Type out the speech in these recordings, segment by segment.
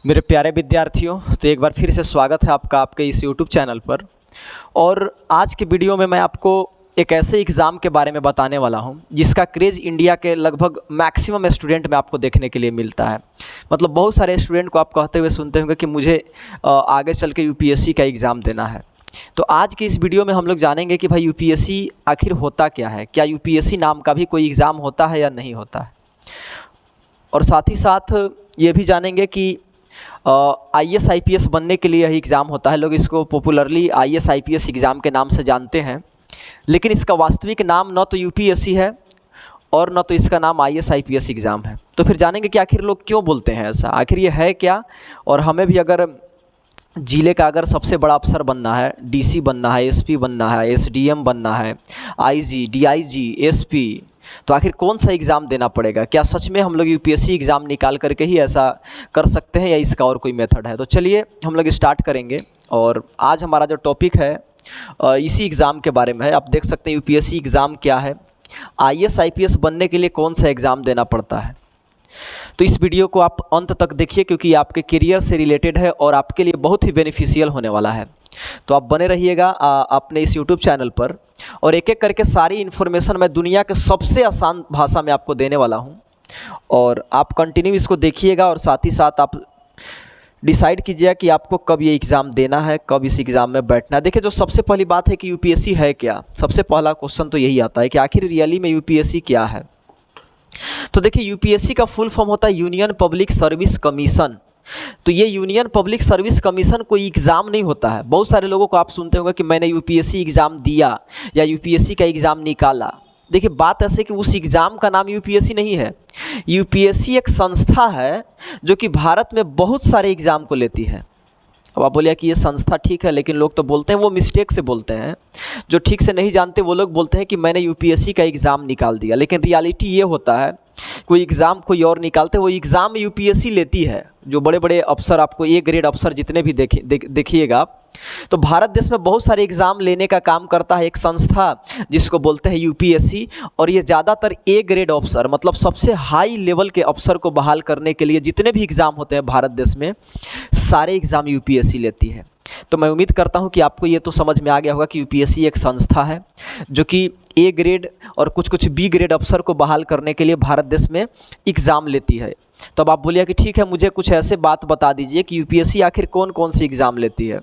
मेरे प्यारे विद्यार्थियों, तो एक बार फिर से स्वागत है आपका आपके इस यूट्यूब चैनल पर। और आज के वीडियो में मैं आपको एक ऐसे एग्ज़ाम के बारे में बताने वाला हूं जिसका क्रेज़ इंडिया के लगभग मैक्सिमम स्टूडेंट में आपको देखने के लिए मिलता है। मतलब बहुत सारे स्टूडेंट को आप कहते हुए सुनते होंगे कि मुझे आगे चल के यूपीएससी का एग्ज़ाम देना है। तो आज की इस वीडियो में हम लोग जानेंगे कि भाई यूपीएससी आखिर होता क्या है, क्या यूपीएससी नाम का भी कोई एग्ज़ाम होता है या नहीं होता है। और साथ ही साथ ये भी जानेंगे कि आईएएस आईपीएस बनने के लिए यही एग्ज़ाम होता है। लोग इसको पॉपुलरली आईएएस आईपीएस एग्ज़ाम के नाम से जानते हैं, लेकिन इसका वास्तविक नाम न तो यूपीएससी है और न तो इसका नाम आईएएस आईपीएस एग्ज़ाम है। तो फिर जानेंगे कि आखिर लोग क्यों बोलते हैं ऐसा, आखिर ये है क्या। और हमें भी अगर ज़िले का अगर सबसे बड़ा अफसर बनना है, डीसी बनना है, एसपी बनना है, एसडीएम बनना है, आईजी, डीआईजी, एसपी, तो आखिर कौन सा एग्ज़ाम देना पड़ेगा। क्या सच में हम लोग यूपीएससी एग्ज़ाम निकाल करके ही ऐसा कर सकते हैं या इसका और कोई मेथड है। तो चलिए हम लोग स्टार्ट करेंगे। और आज हमारा जो टॉपिक है इसी एग्ज़ाम के बारे में है। आप देख सकते हैं यूपीएससी एग्ज़ाम क्या है, आईएएस आईपीएस बनने के लिए कौन सा एग्ज़ाम देना पड़ता है। तो इस वीडियो को आप अंत तक देखिए क्योंकि आपके करियर से रिलेटेड है और आपके लिए बहुत ही बेनिफिशियल होने वाला है। तो आप बने रहिएगा अपने इस यूट्यूब चैनल पर, और एक एक करके सारी इन्फॉर्मेशन मैं दुनिया के सबसे आसान भाषा में आपको देने वाला हूं। और आप कंटिन्यू इसको देखिएगा और साथ ही साथ आप डिसाइड कीजिएगा कि आपको कब ये एग्ज़ाम देना है, कब इस एग्ज़ाम में बैठना है। देखिए, जो सबसे पहली बात है कि यूपीएससी है क्या, सबसे पहला क्वेश्चन तो यही आता है कि आखिर रियली में यूपीएससी क्या है। तो देखिए, यूपीएससी का फुल फॉर्म होता है यूनियन पब्लिक सर्विस कमीशन। तो ये यूनियन पब्लिक सर्विस कमीशन कोई एग्ज़ाम नहीं होता है। बहुत सारे लोगों को आप सुनते होंगे कि मैंने यूपीएससी एग्ज़ाम दिया या यूपीएससी का एग्ज़ाम निकाला। देखिए, बात ऐसे कि उस एग्ज़ाम का नाम यूपीएससी नहीं है। यूपीएससी एक संस्था है जो कि भारत में बहुत सारे एग्ज़ाम को लेती है। अब आप बोलिए कि ये संस्था ठीक है, लेकिन लोग तो बोलते हैं, वो मिस्टेक से बोलते हैं। जो ठीक से नहीं जानते वो लोग बोलते हैं कि मैंने यूपीएससी का एग्ज़ाम निकाल दिया, लेकिन रियलिटी ये होता है कोई एग्ज़ाम कोई और निकालते, वो एग्ज़ाम यूपीएससी लेती है। जो बड़े बड़े अफसर, आपको ए ग्रेड अफसर जितने भी देखिएगा आप, तो भारत देश में बहुत सारे एग्ज़ाम लेने का काम करता है एक संस्था जिसको बोलते हैं यूपीएससी। और ये ज़्यादातर ए ग्रेड अफसर, मतलब सबसे हाई लेवल के अफसर को बहाल करने के लिए जितने भी एग्ज़ाम होते हैं भारत देश में, सारे एग्ज़ाम यूपीएससी लेती है। तो मैं उम्मीद करता हूं कि आपको ये तो समझ में आ गया होगा कि यूपीएससी एक संस्था है जो कि ए ग्रेड और कुछ कुछ बी ग्रेड अफसर को बहाल करने के लिए भारत देश में एग्ज़ाम लेती है। तो अब आप बोलिए कि ठीक है, मुझे कुछ ऐसे बात बता दीजिए कि यूपीएससी आखिर कौन कौन सी एग्ज़ाम लेती है।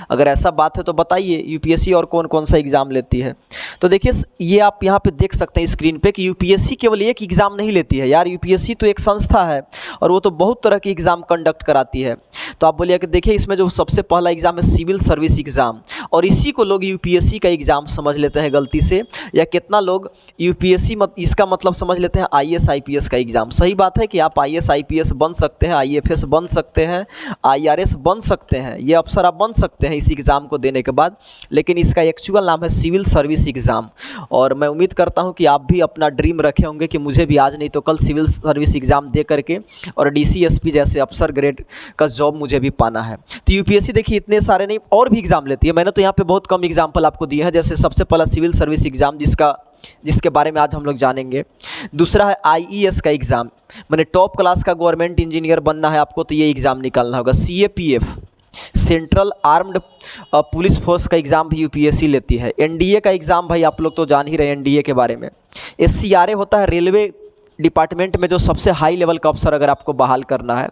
अगर ऐसा बात है तो बताइए यूपीएससी और कौन कौन सा एग्ज़ाम लेती है। तो देखिए, ये आप यहाँ पे देख सकते हैं स्क्रीन पे कि यूपीएससी केवल एक एग्ज़ाम नहीं लेती है यार। यूपीएससी तो एक संस्था है और वो तो बहुत तरह की एग्ज़ाम कंडक्ट कराती है। तो आप बोलिए कि देखिए, इसमें जो सबसे पहला एग्ज़ाम है सिविल सर्विस एग्ज़ाम, और इसी को लोग यूपीएससी का एग्ज़ाम समझ लेते हैं गलती से। या कितना लोग यूपीएससी इसका मतलब समझ लेते हैं आईएएस आईपीएस का एग्ज़ाम। सही बात है कि आप आईएएस आईपीएस बन सकते हैं, आईएफएस बन सकते हैं, आईआरएस बन सकते हैं, ये अफसर आप बन सकते हैं इस एग्ज़ाम को देने के बाद, लेकिन इसका एक्चुअल नाम है सिविल सर्विस एग्ज़ाम। और मैं उम्मीद करता हूं कि आप भी अपना ड्रीम रखे होंगे कि मुझे भी आज नहीं तो कल सिविल सर्विस एग्ज़ाम दे करके और डीसी एसपी जैसे अफसर ग्रेड का जॉब मुझे भी पाना है। तो यूपीएससी देखिए इतने सारे नहीं और भी एग्ज़ाम लेती है। मैंने तो यहाँ पे बहुत कम एग्जाम्पल आपको दिए हैं। जैसे सबसे पहला सिविल सर्विस एग्ज़ाम जिसके बारे में आज हम लोग जानेंगे। दूसरा है आईईएस का एग्ज़ाम, मैंने टॉप क्लास का गवर्नमेंट इंजीनियर बनना है आपको तो ये एग्ज़ाम निकालना होगा। CAPF central armed police force का एग्ज़ाम भी यूपीएससी लेती है। एनडीए का एग्ज़ाम भाई आप लोग तो जान ही रहे हैं एनडीए के बारे में। एससीआरए होता है रेलवे डिपार्टमेंट में जो सबसे हाई लेवल का अफसर अगर आपको बहाल करना है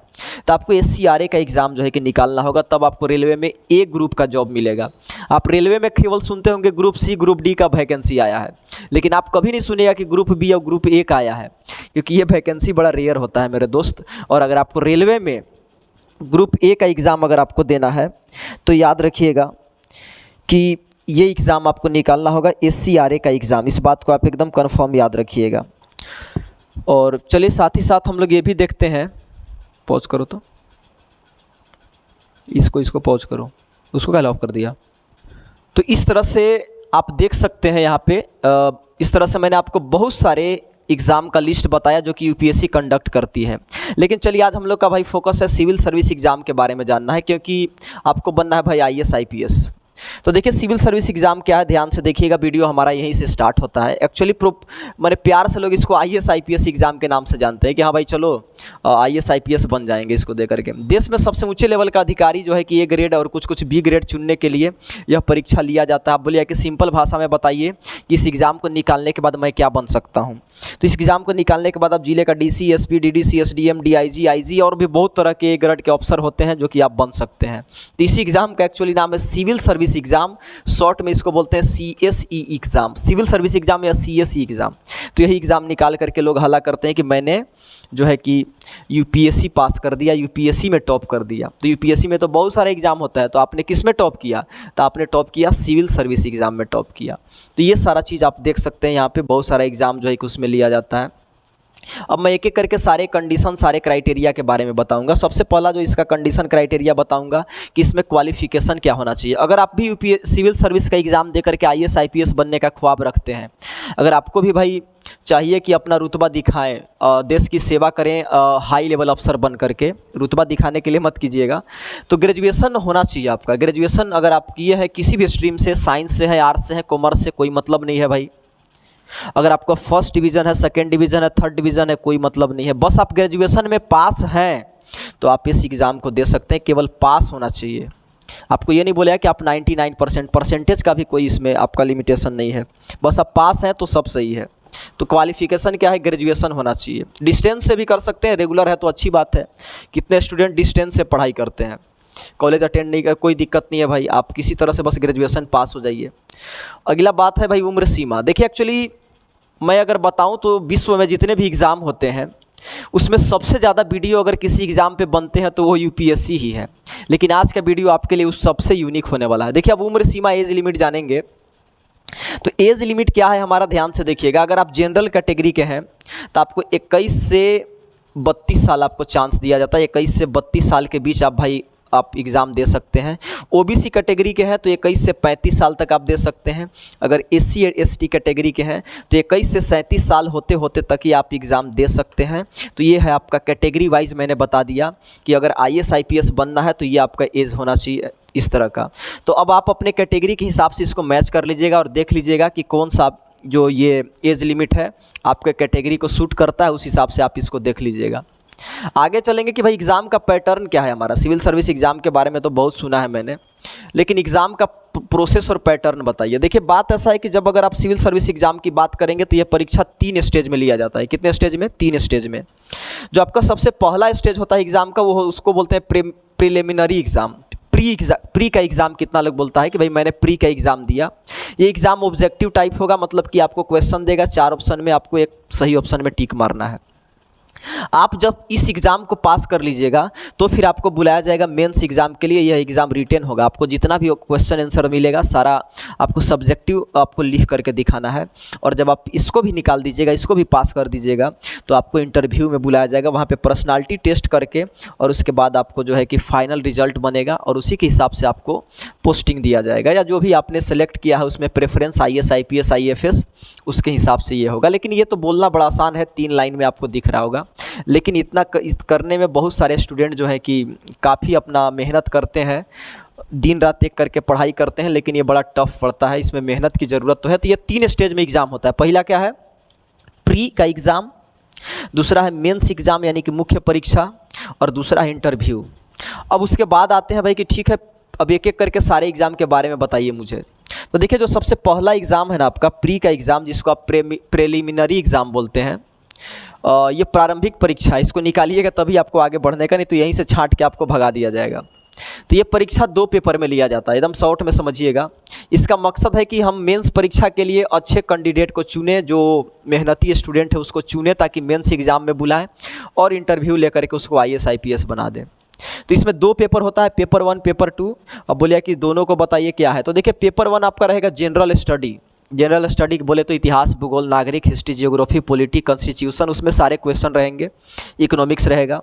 तो आपको एससीआरए का एग्ज़ाम जो है कि निकालना होगा, तब आपको रेलवे में ए ग्रुप का जॉब मिलेगा। आप रेलवे में केवल सुनते होंगे ग्रुप सी ग्रुप डी का वैकेंसी आया है, लेकिन आप कभी नहीं सुनेगा कि ग्रुप बी और ग्रुप ए का आया है, क्योंकि ये वैकेंसी बड़ा रेयर होता है मेरे दोस्त। और अगर आपको रेलवे में ग्रुप ए का एग्ज़ाम अगर आपको देना है तो याद रखिएगा कि ये एग्ज़ाम आपको निकालना होगा एससीआरए का एग्ज़ाम। इस बात को आप एकदम कन्फर्म याद रखिएगा। और चलिए साथ ही साथ हम लोग ये भी देखते हैं, पॉज करो तो इसको पॉज करो, उसको क्या ऑफ कर दिया। तो इस तरह से आप देख सकते हैं यहाँ पे इस तरह से मैंने आपको बहुत सारे एग्ज़ाम का लिस्ट बताया जो कि यूपीएससी कंडक्ट करती है। लेकिन चलिए आज हम लोग का भाई फोकस है सिविल सर्विस एग्ज़ाम के बारे में जानना है, क्योंकि आपको बनना है भाई आईएएस आईपीएस। तो देखिए सिविल सर्विस एग्ज़ाम क्या है, ध्यान से देखिएगा, वीडियो हमारा यहीं से स्टार्ट होता है। एक्चुअली मैंने प्यार से लोग इसको आईएएस आईपीएस एग्ज़ाम के नाम से जानते हैं कि हाँ भाई चलो आईएएस आईपीएस बन जाएंगे इसको दे करके। देश में सबसे ऊंचे लेवल का अधिकारी जो है कि ए ग्रेड और कुछ कुछ बी ग्रेड चुनने के लिए यह परीक्षा लिया जाता है। आप बोलिए कि सिंपल भाषा में बताइए कि इस एग्ज़ाम को निकालने के बाद मैं क्या बन सकता हूँ। तो इस एग्ज़ाम को निकालने के बाद आप जिले का DC, SP, DDC, SDM, DIG, IG और भी बहुत तरह के ग्रेड के अफसर होते हैं जो कि आप बन सकते हैं। तो इसी एग्ज़ाम का एक्चुअली नाम है सिविल सर्विस एग्ज़ाम, शॉर्ट में इसको बोलते हैं CSE exam, civil service exam या सीएसई एग्ज़ाम। तो यही एग्ज़ाम निकाल करके लोग हल्ला करते हैं कि मैंने जो है कि यूपीएससी पास कर दिया, यूपीएससी में टॉप कर दिया। तो यूपीएससी में तो बहुत सारे एग्ज़ाम होता है, तो आपने किस में टॉप किया? तो आपने टॉप किया सिविल सर्विस एग्ज़ाम में टॉप किया। तो ये सारा चीज़ आप देख सकते हैं, यहाँ पे बहुत सारा एग्ज़ाम जो है कि उसमें लिया जाता है। अब मैं एक एक करके सारे कंडीशन, सारे क्राइटेरिया के बारे में बताऊंगा। सबसे पहला जो इसका कंडीशन क्राइटेरिया बताऊंगा कि इसमें क्वालिफिकेशन क्या होना चाहिए। अगर आप भी सिविल सर्विस का एग्ज़ाम दे करके आईएएस आईपीएस बनने का ख्वाब रखते हैं, अगर आपको भी भाई चाहिए कि अपना रुतबा दिखाएं, देश की सेवा करें, हाई लेवल अफसर बन करके, रुतबा दिखाने के लिए मत कीजिएगा, तो ग्रेजुएशन होना चाहिए आपका। ग्रेजुएशन अगर आप किए हैं किसी भी स्ट्रीम से, साइंस से है, आर्ट्स से है, कॉमर्स से, कोई मतलब नहीं है भाई। अगर आपका फर्स्ट डिवीज़न है, सेकंड डिवीज़न है, थर्ड डिवीज़न है, कोई मतलब नहीं है। बस आप ग्रेजुएशन में पास हैं तो आप इस एग्ज़ाम को दे सकते हैं। केवल पास होना चाहिए। आपको ये नहीं बोला कि आप 99% परसेंटेज का भी कोई इसमें आपका लिमिटेशन नहीं है, बस आप पास हैं तो सब सही है। तो क्वालिफिकेशन क्या है? ग्रेजुएशन होना चाहिए। डिस्टेंस से भी कर सकते हैं, रेगुलर है तो अच्छी बात है। कितने स्टूडेंट डिस्टेंस से पढ़ाई करते हैं, कॉलेज अटेंड नहीं कर, कोई दिक्कत नहीं है भाई, आप किसी तरह से बस ग्रेजुएशन पास हो जाइए। अगला बात है भाई उम्र सीमा। देखिए एक्चुअली मैं अगर बताऊं तो विश्व में जितने भी एग्ज़ाम होते हैं उसमें सबसे ज़्यादा वीडियो अगर किसी एग्ज़ाम पे बनते हैं तो वो यूपीएससी ही है। लेकिन आज का वीडियो आपके लिए उस सबसे यूनिक होने वाला है। देखिए अब उम्र सीमा, एज लिमिट जानेंगे। तो एज लिमिट क्या है हमारा, ध्यान से देखिएगा। अगर आप जनरल कैटेगरी के हैं तो आपको 21 से 32 साल आपको चांस दिया जाता है। 21 से 32 साल के बीच आप एग्ज़ाम दे सकते हैं। ओबीसी कैटेगरी के हैं तो 21 से 35 साल तक आप दे सकते हैं। अगर एससी और एसटी कैटेगरी के हैं तो 21 से 37 साल होते होते तक ही आप एग्ज़ाम दे सकते हैं। तो ये है आपका कैटेगरी वाइज, मैंने बता दिया कि अगर आईएएस आईपीएस बनना है तो ये आपका एज होना चाहिए इस तरह का। तो अब आप अपने कैटेगरी के हिसाब से इसको मैच कर लीजिएगा और देख लीजिएगा कि कौन सा जो ये एज लिमिट है आपके कैटेगरी को सूट करता है, उस हिसाब से आप इसको देख लीजिएगा। आगे चलेंगे कि भाई एग्ज़ाम का पैटर्न क्या है हमारा। सिविल सर्विस एग्ज़ाम के बारे में तो बहुत सुना है मैंने, लेकिन एग्ज़ाम का प्रोसेस और पैटर्न बताइए। देखिए बात ऐसा है कि जब अगर आप सिविल सर्विस एग्ज़ाम की बात करेंगे तो यह परीक्षा 3 स्टेज में लिया जाता है। कितने स्टेज में? 3 स्टेज में। जो आपका सबसे पहला स्टेज होता है एग्ज़ाम का, वो उसको बोलते हैं प्रिलिमिनरी एग्ज़ाम। प्री का एग्ज़ाम कितना लोग बोलता है कि भाई मैंने प्री का एग्ज़ाम दिया। ये एग्ज़ाम ऑब्जेक्टिव टाइप होगा, मतलब कि आपको क्वेश्चन देगा, 4 ऑप्शन में आपको एक सही ऑप्शन में टिक मारना है। आप जब इस एग्ज़ाम को पास कर लीजिएगा तो फिर आपको बुलाया जाएगा मेंस एग्ज़ाम के लिए। यह एग्ज़ाम रिटेन होगा, आपको जितना भी क्वेश्चन आंसर मिलेगा सारा आपको सब्जेक्टिव आपको लिख करके दिखाना है। और जब आप इसको भी निकाल दीजिएगा, इसको भी पास कर दीजिएगा, तो आपको इंटरव्यू में बुलाया जाएगा, वहाँ पे पर्सनालिटी टेस्ट करके, और उसके बाद आपको जो है कि फाइनल रिजल्ट बनेगा और उसी के हिसाब से आपको पोस्टिंग दिया जाएगा, या जो भी आपने सेलेक्ट किया है उसमें प्रेफरेंस आईएएस आईपीएस आईएफएस उसके हिसाब से ये होगा। लेकिन ये तो बोलना बड़ा आसान है, 3 लाइन में आपको दिख रहा होगा, लेकिन इतना करने में बहुत सारे स्टूडेंट जो है कि काफ़ी अपना मेहनत करते हैं, दिन रात एक करके पढ़ाई करते हैं, लेकिन ये बड़ा टफ पड़ता है, इसमें मेहनत की ज़रूरत तो है। तो ये 3 स्टेज में एग्ज़ाम होता है। पहला क्या है? प्री का एग्ज़ाम, दूसरा है मेंस एग्ज़ाम यानी कि मुख्य परीक्षा, और दूसरा है इंटरव्यू। अब उसके बाद आते हैं भाई कि ठीक है अब एक एक करके सारे एग्ज़ाम के बारे में बताइए मुझे। तो देखिए जो सबसे पहला एग्ज़ाम है ना आपका प्री का एग्ज़ाम, जिसको आप प्रिलिमिनरी एग्ज़ाम बोलते हैं, ये प्रारंभिक परीक्षा है। इसको निकालिएगा तभी आपको आगे बढ़ने का, नहीं तो यहीं से छांट के आपको भगा दिया जाएगा। तो ये परीक्षा 2 पेपर में लिया जाता है, एकदम शॉर्ट में समझिएगा। इसका मकसद है कि हम मेंस परीक्षा के लिए अच्छे कैंडिडेट को चुनें, जो मेहनती स्टूडेंट है उसको चुनें, ताकि मेंस एग्ज़ाम में बुलाएं और इंटरव्यू लेकर के उसको आईएएस आईपीएस बना दें। तो इसमें 2 पेपर होता है, पेपर 1 पेपर 2। अब बोलिए कि दोनों को बताइए क्या है। तो देखिए पेपर 1 आपका रहेगा जनरल स्टडी। जनरल स्टडी बोले तो इतिहास, भूगोल, नागरिक, हिस्ट्री, जियोग्राफी, पॉलिटी, कॉन्स्टिट्यूशन, उसमें सारे क्वेश्चन रहेंगे। इकोनॉमिक्स रहेगा।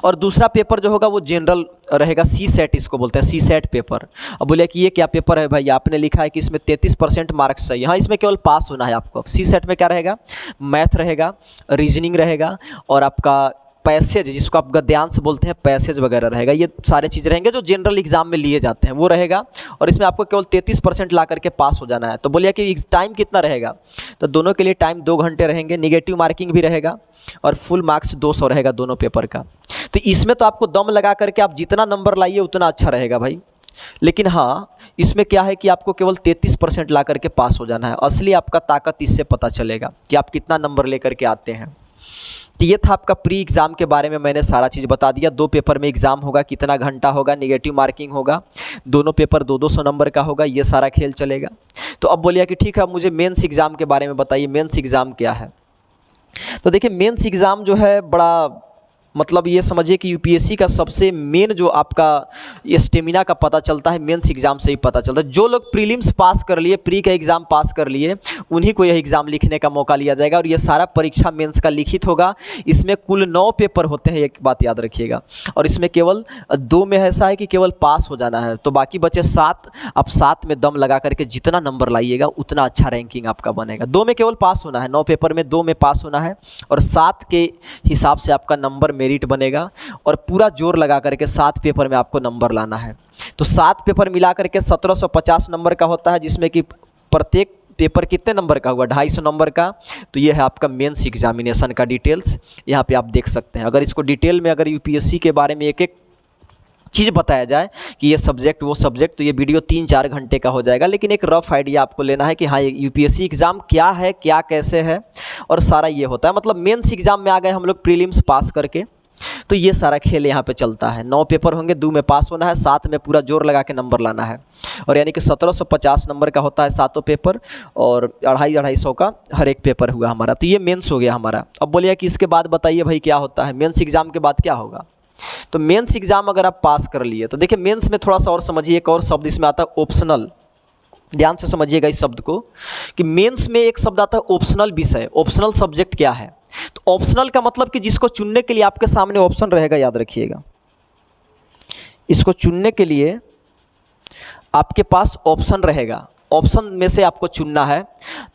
और दूसरा पेपर जो होगा वो जनरल रहेगा, सी सेट इसको बोलते हैं, सी सेट पेपर। अब बोले कि ये क्या पेपर है भाई, आपने लिखा है कि इसमें 33% मार्क्स चाहिए। हाँ, इसमें केवल पास होना है आपको। सी सेट में क्या रहेगा? मैथ रहेगा, रीजनिंग रहेगा, और आपका पैसेज, जिसको आप गद्यांश बोलते हैं, पैसेज वगैरह रहेगा। ये सारे चीज़ रहेंगे जो जनरल एग्जाम में लिए जाते हैं, वो रहेगा। और इसमें आपको केवल 33% ला करके पास हो जाना है। तो बोलिए कि टाइम कितना रहेगा, तो दोनों के लिए टाइम 2 घंटे रहेंगे। निगेटिव मार्किंग भी रहेगा और फुल मार्क्स 200 रहेगा दोनों पेपर का। तो इसमें तो आपको दम लगा करके आप जितना नंबर लाइए उतना अच्छा रहेगा भाई। लेकिन हाँ, इसमें क्या है कि आपको केवल 33% ला करके पास हो जाना है। असली आपका ताकत इससे पता चलेगा कि आप कितना नंबर लेकर के आते हैं। तो ये था आपका प्री एग्ज़ाम के बारे में, मैंने सारा चीज़ बता दिया। 2 पेपर में एग्ज़ाम होगा, कितना घंटा होगा, निगेटिव मार्किंग होगा, दोनों पेपर 200 नंबर का होगा, ये सारा खेल चलेगा। तो अब बोलिए कि ठीक है, अब मुझे मेंस एग्ज़ाम के बारे में बताइए, मेंस एग्ज़ाम क्या है। तो देखिए, मेंस एग्ज़ाम जो है बड़ा, मतलब ये समझिए कि यूपीएससी का सबसे मेन जो आपका ये स्टेमिना का पता चलता है, मेंस एग्ज़ाम से ही पता चलता है। जो लोग प्रीलिम्स पास कर लिए, प्री का एग्ज़ाम पास कर लिए, उन्हीं को यह एग्ज़ाम लिखने का मौका लिया जाएगा। और ये सारा परीक्षा मेंस का लिखित होगा। इसमें कुल 9 पेपर होते हैं, एक बात याद रखिएगा। और इसमें केवल 2 में ऐसा है कि केवल पास हो जाना है, तो बाकी बचे 7। आप 7 में दम लगा करके जितना नंबर लाइएगा उतना अच्छा रैंकिंग आपका बनेगा। 2 में केवल पास होना है, 9 पेपर में 2 में पास होना है, और 7 के हिसाब से आपका नंबर मेरिट बनेगा। और पूरा जोर लगा करके 7 पेपर में आपको नंबर लाना है। तो 7 पेपर मिला करके 1750 नंबर का होता है, जिसमें कि प्रत्येक पेपर कितने नंबर का हुआ, 250 नंबर का। तो ये है आपका मेंस एग्जामिनेशन का डिटेल्स, यहाँ पे आप देख सकते हैं। अगर इसको डिटेल में अगर यूपीएससी के बारे में एक एक चीज़ बताया जाए कि ये सब्जेक्ट वो सब्जेक्ट, तो ये वीडियो 3-4 घंटे का हो जाएगा। लेकिन एक रफ आइडिया आपको लेना है कि हाँ, ये यूपीएससी एग्ज़ाम क्या है, क्या कैसे है, और सारा ये होता है। मतलब मेंस एग्ज़ाम में आ गए हम लोग प्रीलिम्स पास करके, तो ये सारा खेल यहाँ पे चलता है। 9 पेपर होंगे, 2 में पास होना है, 7 में पूरा जोर लगा के नंबर लाना है। और यानी कि 1750 नंबर का होता है 7 पेपर, और 250-250 का हर एक पेपर हुआ हमारा। तो ये मेंस हो गया हमारा। अब बोलिए कि इसके बाद बताइए भाई क्या होता है, मेंस एग्ज़ाम के बाद क्या होगा। तो मेंस एग्ज़ाम अगर आप पास कर लिए, तो देखिए मेंस में थोड़ा सा और समझिए, एक और शब्द इसमें आता है ऑप्शनल। ध्यान से समझिएगा इस शब्द को, कि मेंस में एक शब्द आता है ऑप्शनल विषय। ऑप्शनल सब्जेक्ट क्या है, तो ऑप्शनल का मतलब कि जिसको चुनने के लिए आपके सामने ऑप्शन रहेगा, याद रखिएगा। इसको चुनने के लिए आपके पास ऑप्शन रहेगा, ऑप्शन में से आपको चुनना है।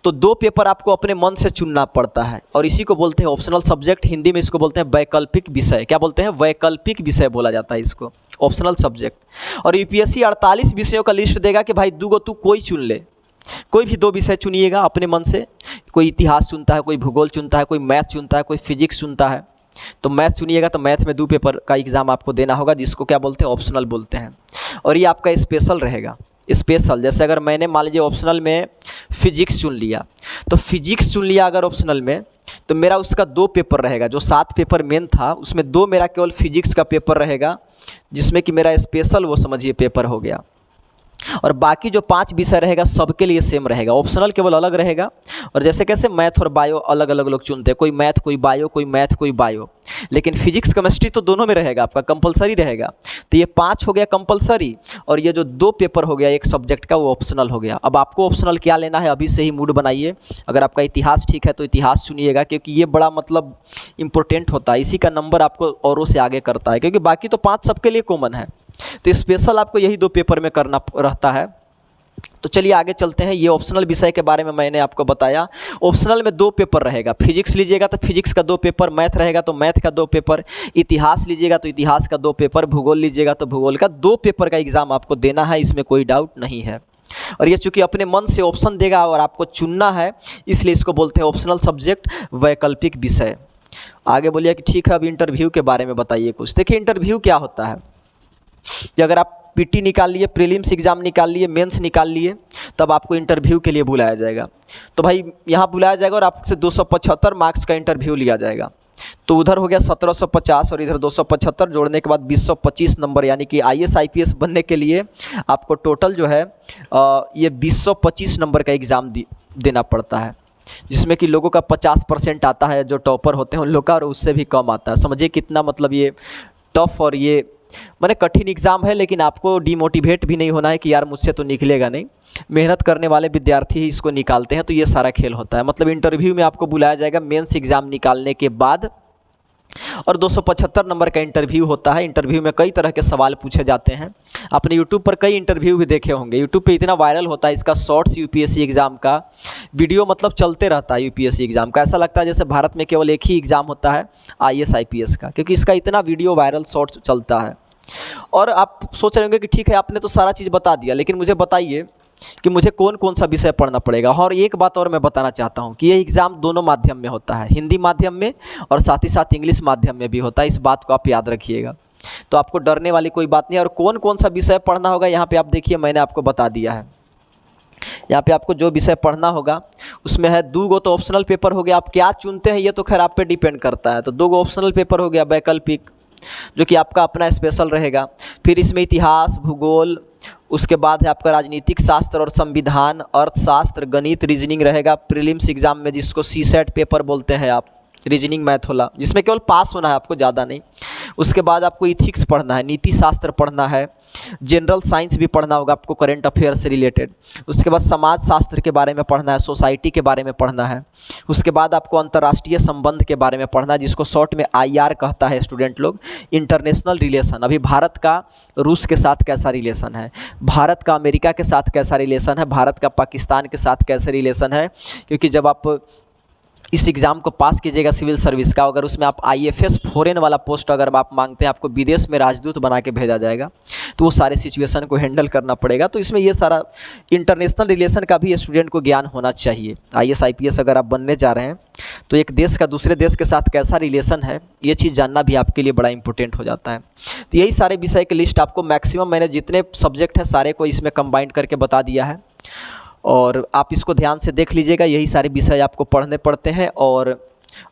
तो 2 पेपर आपको अपने मन से चुनना पड़ता है, और इसी को बोलते हैं ऑप्शनल सब्जेक्ट। हिंदी में इसको बोलते हैं वैकल्पिक विषय। क्या बोलते हैं, वैकल्पिक विषय बोला जाता है इसको, ऑप्शनल सब्जेक्ट। और यूपीएससी 48 विषयों का लिस्ट देगा कि भाई 2 तू कोई चुन ले, कोई भी 2 विषय चुनिएगा अपने मन से। कोई इतिहास चुनता है, कोई भूगोल चुनता है, कोई मैथ चुनता है, कोई फिजिक्स चुनता है। तो मैथ चुनिएगा तो मैथ में 2 पेपर का एग्ज़ाम आपको देना होगा, जिसको क्या बोलते हैं, ऑप्शनल बोलते हैं। और ये आपका स्पेशल रहेगा। स्पेशल जैसे अगर मैंने मान लीजिए ऑप्शनल में फिजिक्स चुन लिया, तो फिजिक्स चुन लिया अगर ऑप्शनल में, तो मेरा उसका 2 पेपर रहेगा। जो 7 पेपर मेन था उसमें 2 मेरा केवल फिजिक्स का पेपर रहेगा, जिसमें कि मेरा स्पेशल वो समझिए पेपर हो गया। और बाकी जो 5 विषय रहेगा सबके लिए सेम रहेगा। ऑप्शनल केवल अलग रहेगा। और जैसे कैसे मैथ और बायो अलग अलग लोग चुनते हैं, कोई मैथ कोई बायो, कोई मैथ कोई बायो, लेकिन फिजिक्स केमिस्ट्री तो दोनों में रहेगा, आपका कंपलसरी रहेगा। तो ये 5 हो गया कंपलसरी, और ये जो 2 पेपर हो गया एक सब्जेक्ट का, वो ऑप्शनल हो गया। अब आपको ऑप्शनल क्या लेना है, अभी से ही मूड बनाइए। अगर आपका इतिहास ठीक है तो इतिहास चुनिएगा, क्योंकि ये बड़ा मतलब इंपॉर्टेंट होता है। इसी का नंबर आपको औरों से आगे करता है, क्योंकि बाकी तो 5 सबके लिए कॉमन है। तो स्पेशल आपको यही 2 पेपर में करना रहता है। तो चलिए आगे चलते हैं। ये ऑप्शनल विषय के बारे में मैंने आपको बताया। ऑप्शनल में 2 पेपर रहेगा। फिजिक्स लीजिएगा तो फिजिक्स का 2 पेपर, मैथ रहेगा तो मैथ का 2 पेपर, इतिहास लीजिएगा तो इतिहास का 2 पेपर, भूगोल लीजिएगा तो भूगोल का 2 पेपर का एग्ज़ाम आपको देना है, इसमें कोई डाउट नहीं है। और ये चूँकि अपने मन से ऑप्शन देगा और आपको चुनना है, इसलिए इसको बोलते हैं ऑप्शनल सब्जेक्ट, वैकल्पिक विषय। आगे बोलिए कि ठीक है, अब इंटरव्यू के बारे में बताइए कुछ। देखिए इंटरव्यू क्या होता है, कि अगर आप पीटी निकाल लिए, प्रीलिम्स एग्ज़ाम निकाल लिए, मेंस निकाल लिए, तब आपको इंटरव्यू के लिए बुलाया जाएगा। तो भाई यहाँ बुलाया जाएगा और आपसे 275 मार्क्स का इंटरव्यू लिया जाएगा। तो उधर हो गया 1750 और इधर 275, जोड़ने के बाद 225 नंबर, यानी कि IAS IPS बनने के लिए आपको टोटल जो है ये 225 नंबर का एग्ज़ाम देना पड़ता है, जिसमें कि लोगों का 50% आता है, जो टॉपर होते हैं उन लोग का, और उससे भी कम आता है। समझिए कितना मतलब ये टफ और ये माने कठिन एग्ज़ाम है। लेकिन आपको डिमोटिवेट भी नहीं होना है कि यार मुझसे तो निकलेगा नहीं। मेहनत करने वाले विद्यार्थी ही इसको निकालते हैं। तो ये सारा खेल होता है। मतलब इंटरव्यू में आपको बुलाया जाएगा मेंस एग्ज़ाम निकालने के बाद, और 275 नंबर का इंटरव्यू होता है। इंटरव्यू में कई तरह के सवाल पूछे जाते हैं। आपने यूट्यूब पर कई इंटरव्यू भी देखे होंगे। यूट्यूब पे इतना वायरल होता है इसका शॉर्ट्स यूपीएससी एग्ज़ाम का वीडियो, मतलब चलते रहता है यूपीएससी एग्ज़ाम का। ऐसा लगता है जैसे भारत में केवल एक ही एग्ज़ाम होता है आईएएस आईपीएस का, क्योंकि इसका इतना वीडियो वायरल शॉर्ट्स चलता है। और आप सोच रहे होंगे कि ठीक है आपने तो सारा चीज़ बता दिया, लेकिन मुझे बताइए कि मुझे कौन कौन सा विषय पढ़ना पड़ेगा। और एक बात और मैं बताना चाहता हूँ कि ये एग्ज़ाम दोनों माध्यम में होता है, हिंदी माध्यम में और साथ ही साथ इंग्लिश माध्यम में भी होता है। इस बात को आप याद रखिएगा। तो आपको डरने वाली कोई बात नहीं। और कौन कौन सा विषय पढ़ना होगा यहाँ पे आप देखिए, मैंने आपको बता दिया है। यहाँ पे आपको जो विषय पढ़ना होगा उसमें है 2 गो तो ऑप्शनल पेपर हो गया। आप क्या चुनते हैं ये तो खैर आप पे डिपेंड करता है। तो 2 गो ऑप्शनल पेपर हो गया वैकल्पिक, जो कि आपका अपना स्पेशल रहेगा। फिर इसमें इतिहास, भूगोल, उसके बाद है आपका राजनीतिक शास्त्र और संविधान, अर्थशास्त्र, गणित, रीजनिंग रहेगा प्रीलिम्स एग्जाम में, जिसको सीसेट पेपर बोलते हैं आप, रीजनिंग मैथ वाला, जिसमें केवल पास होना है आपको, ज़्यादा नहीं। उसके बाद आपको इथिक्स पढ़ना है, नीति शास्त्र पढ़ना है, जनरल साइंस भी पढ़ना होगा आपको करंट अफेयर से रिलेटेड। उसके बाद समाज शास्त्र के बारे में पढ़ना है, सोसाइटी के बारे में पढ़ना है। उसके बाद आपको अंतर्राष्ट्रीय संबंध के बारे में पढ़ना है, जिसको शॉर्ट में आईआर कहता है स्टूडेंट लोग, इंटरनेशनल रिलेशन। अभी भारत का रूस के साथ कैसा रिलेशन है, भारत का अमेरिका के साथ कैसा रिलेशन है, भारत का पाकिस्तान के साथ कैसे रिलेशन है। क्योंकि जब आप इस एग्ज़ाम को पास कीजिएगा सिविल सर्विस का, अगर उसमें आप आईएफएस फॉरेन वाला पोस्ट अगर आप मांगते हैं, आपको विदेश में राजदूत बना के भेजा जाएगा, तो वो सारे सिचुएशन को हैंडल करना पड़ेगा। तो इसमें ये सारा इंटरनेशनल रिलेशन का भी स्टूडेंट को ज्ञान होना चाहिए। आईएएस आईपीएस अगर आप बनने जा रहे हैं तो एक देश का दूसरे देश के साथ कैसा रिलेशन है, ये चीज़ जानना भी आपके लिए बड़ा इंपॉर्टेंट हो जाता है। तो यही सारे विषय की लिस्ट आपको मैक्सिमम, मैंने जितने सब्जेक्ट हैं सारे को इसमें कंबाइंड करके बता दिया है, और आप इसको ध्यान से देख लीजिएगा। यही सारे विषय आपको पढ़ने पड़ते हैं। और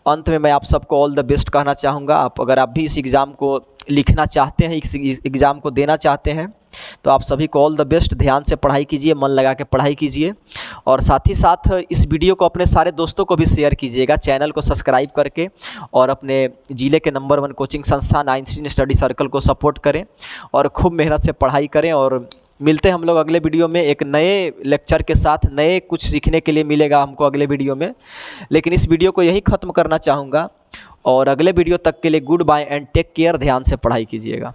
अंत में मैं आप सबको ऑल द बेस्ट कहना चाहूँगा। अगर आप भी इस एग्ज़ाम को लिखना चाहते हैं, इस एग्ज़ाम को देना चाहते हैं, तो आप सभी को ऑल द बेस्ट। ध्यान से पढ़ाई कीजिए, मन लगा के पढ़ाई कीजिए, और साथ ही साथ इस वीडियो को अपने सारे दोस्तों को भी शेयर कीजिएगा, चैनल को सब्सक्राइब करके, और अपने ज़िले के नंबर 1 कोचिंग संस्थान आइंस्टीन स्टडी सर्कल को सपोर्ट करें और खूब मेहनत से पढ़ाई करें। और मिलते हैं हम लोग अगले वीडियो में एक नए लेक्चर के साथ। नए कुछ सीखने के लिए मिलेगा हमको अगले वीडियो में, लेकिन इस वीडियो को यहीं ख़त्म करना चाहूँगा। और अगले वीडियो तक के लिए goodbye and take care. ध्यान से पढ़ाई कीजिएगा।